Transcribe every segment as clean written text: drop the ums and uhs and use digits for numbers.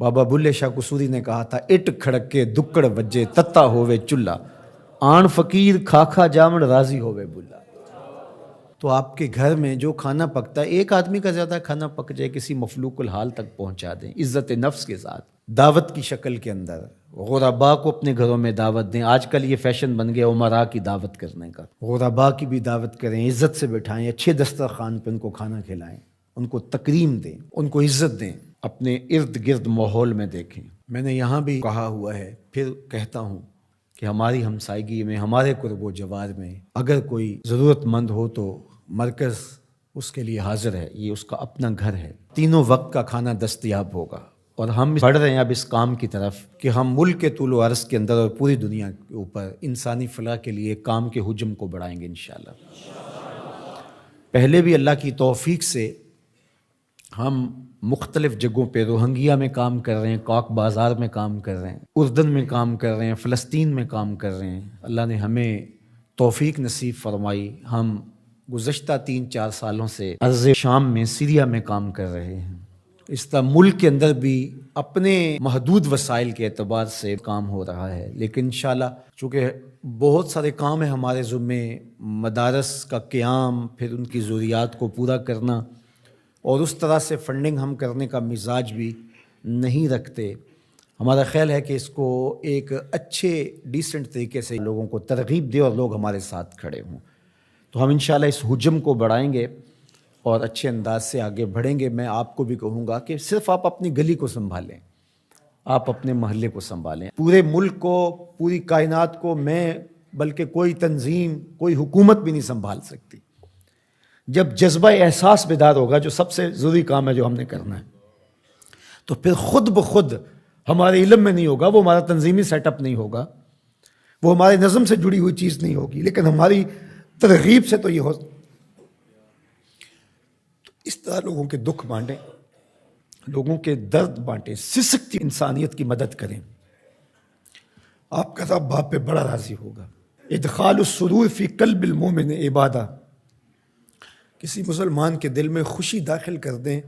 بابا بلے شاہ قصوری نے کہا تھا، اٹ کھڑکے دکڑ وجے تتا ہووے چلہ، آن فقیر کھاکھا جامڑ راضی ہووے بلا۔ تو آپ کے گھر میں جو کھانا پکتا ہے، ایک آدمی کا زیادہ کھانا پک جائے، کسی مفلوق الحال تک پہنچا دیں عزت نفس کے ساتھ، دعوت کی شکل کے اندر غرباء کو اپنے گھروں میں دعوت دیں۔ آج کل یہ فیشن بن گیا عمراء کی دعوت کرنے کا، غرباء کی بھی دعوت کریں، عزت سے بٹھائیں، اچھے دسترخوان پہ ان کو کھانا کھلائیں، ان کو تکریم دیں، ان کو عزت دیں، اپنے ارد گرد ماحول میں دیکھیں۔ میں نے یہاں بھی کہا ہوا ہے، پھر کہتا ہوں کہ ہماری ہمسائیگی میں، ہمارے قرب و جوار میں اگر کوئی ضرورت مند ہو تو مرکز اس کے لیے حاضر ہے، یہ اس کا اپنا گھر ہے، تینوں وقت کا کھانا دستیاب ہوگا۔ اور ہم بڑھ رہے ہیں اب اس کام کی طرف کہ ہم ملک کے طول و عرض کے اندر اور پوری دنیا کے اوپر انسانی فلاح کے لیے کام کے حجم کو بڑھائیں گے انشاءاللہ۔ پہلے بھی اللہ کی توفیق سے ہم مختلف جگہوں پہ روہنگیا میں کام کر رہے ہیں، کاک بازار میں کام کر رہے ہیں، اردن میں کام کر رہے ہیں، فلسطین میں کام کر رہے ہیں۔ اللہ نے ہمیں توفیق نصیب فرمائی، ہم گزشتہ 3-4 سالوں سے ارض شام میں، سیریا میں کام کر رہے ہیں۔ اس طرح ملک کے اندر بھی اپنے محدود وسائل کے اعتبار سے کام ہو رہا ہے، لیکن انشاءاللہ چونکہ بہت سارے کام ہیں ہمارے ذمے، مدارس کا قیام، پھر ان کی ضروریات کو پورا کرنا، اور اس طرح سے فنڈنگ ہم کرنے کا مزاج بھی نہیں رکھتے۔ ہمارا خیال ہے کہ اس کو ایک اچھے ڈیسنٹ طریقے سے لوگوں کو ترغیب دے اور لوگ ہمارے ساتھ کھڑے ہوں، تو ہم انشاءاللہ اس حجم کو بڑھائیں گے اور اچھے انداز سے آگے بڑھیں گے۔ میں آپ کو بھی کہوں گا کہ صرف آپ اپنی گلی کو سنبھالیں، آپ اپنے محلے کو سنبھالیں، پورے ملک کو، پوری کائنات کو میں بلکہ کوئی تنظیم، کوئی حکومت بھی نہیں سنبھال سکتی۔ جب جذبہ احساس بیدار ہوگا، جو سب سے ضروری کام ہے جو ہم نے کرنا ہے، تو پھر خود بخود ہمارے علم میں نہیں ہوگا، وہ ہمارا تنظیمی سیٹ اپ نہیں ہوگا، وہ ہمارے نظم سے جڑی ہوئی چیز نہیں ہوگی، لیکن ہماری ترغیب سے تو یہ ہو۔ تو اس طرح لوگوں کے دکھ بانٹیں، لوگوں کے درد بانٹیں، سسکتی انسانیت کی مدد کریں، آپ کا رب باپ پہ بڑا راضی ہوگا۔ ادخال السرور فی قلب المومن عبادہ، کسی مسلمان کے دل میں خوشی داخل کر دیں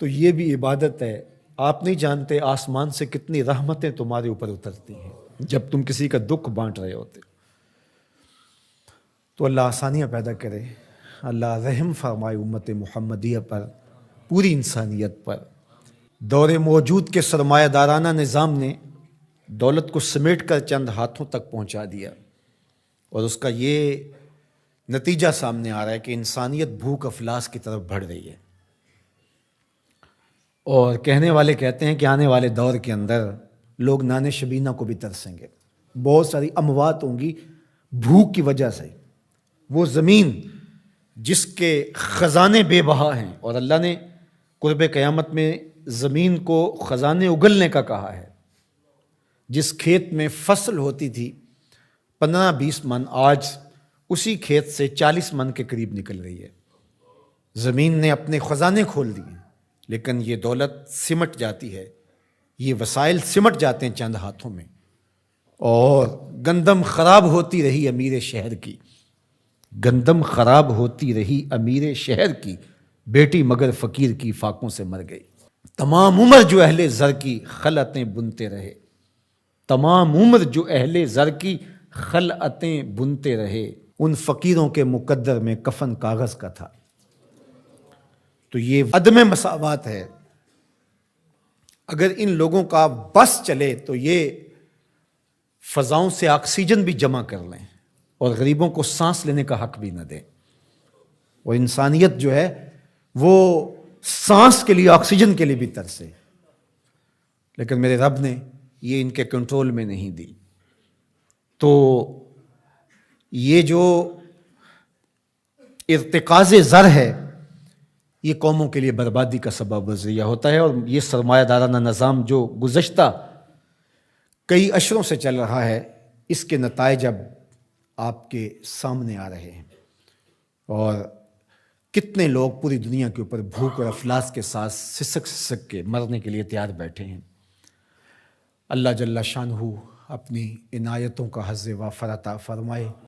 تو یہ بھی عبادت ہے۔ آپ نہیں جانتے آسمان سے کتنی رحمتیں تمہارے اوپر اترتی ہیں جب تم کسی کا دکھ بانٹ رہے ہوتے۔ تو اللہ آسانیاں پیدا کرے، اللہ رحم فرمائے امت محمدیہ پر، پوری انسانیت پر۔ دور موجود کے سرمایہ دارانہ نظام نے دولت کو سمیٹ کر چند ہاتھوں تک پہنچا دیا، اور اس کا یہ نتیجہ سامنے آ رہا ہے کہ انسانیت بھوک افلاس کی طرف بڑھ رہی ہے، اور کہنے والے کہتے ہیں کہ آنے والے دور کے اندر لوگ نان شبینہ کو بھی ترسیں گے، بہت ساری اموات ہوں گی بھوک کی وجہ سے۔ وہ زمین جس کے خزانے بے بہا ہیں، اور اللہ نے قرب قیامت میں زمین کو خزانے اگلنے کا کہا ہے، جس کھیت میں فصل ہوتی تھی 15-20 من، آج اسی کھیت سے 40 من کے قریب نکل رہی ہے۔ زمین نے اپنے خزانے کھول دیے، لیکن یہ دولت سمٹ جاتی ہے، یہ وسائل سمٹ جاتے ہیں چند ہاتھوں میں، اور گندم خراب ہوتی رہی امیر شہر کی، گندم خراب ہوتی رہی امیر شہر کی، بیٹی مگر فقیر کی فاقوں سے مر گئی۔ تمام عمر جو اہل زر کی خلعتیں بنتے رہے، تمام عمر جو اہل زر کی خلعتیں بنتے رہے، ان فقیروں کے مقدر میں کفن کاغذ کا تھا۔ تو یہ عدم مساوات ہے۔ اگر ان لوگوں کا بس چلے تو یہ فضاؤں سے آکسیجن بھی جمع کر لیں اور غریبوں کو سانس لینے کا حق بھی نہ دیں، اور انسانیت جو ہے وہ سانس کے لیے، آکسیجن کے لیے بھی ترسے، لیکن میرے رب نے یہ ان کے کنٹرول میں نہیں دی۔ تو یہ جو ارتکاز زر ہے، یہ قوموں کے لیے بربادی کا سبب ذریعہ ہوتا ہے، اور یہ سرمایہ دارانہ نظام جو گزشتہ کئی عشروں سے چل رہا ہے، اس کے نتائج اب آپ کے سامنے آ رہے ہیں، اور کتنے لوگ پوری دنیا کے اوپر بھوک اور افلاس کے ساتھ سسک سسک کے مرنے کے لیے تیار بیٹھے ہیں۔ اللہ جل شانہ اپنی عنایتوں کا حظ وافر عطا فرمائے۔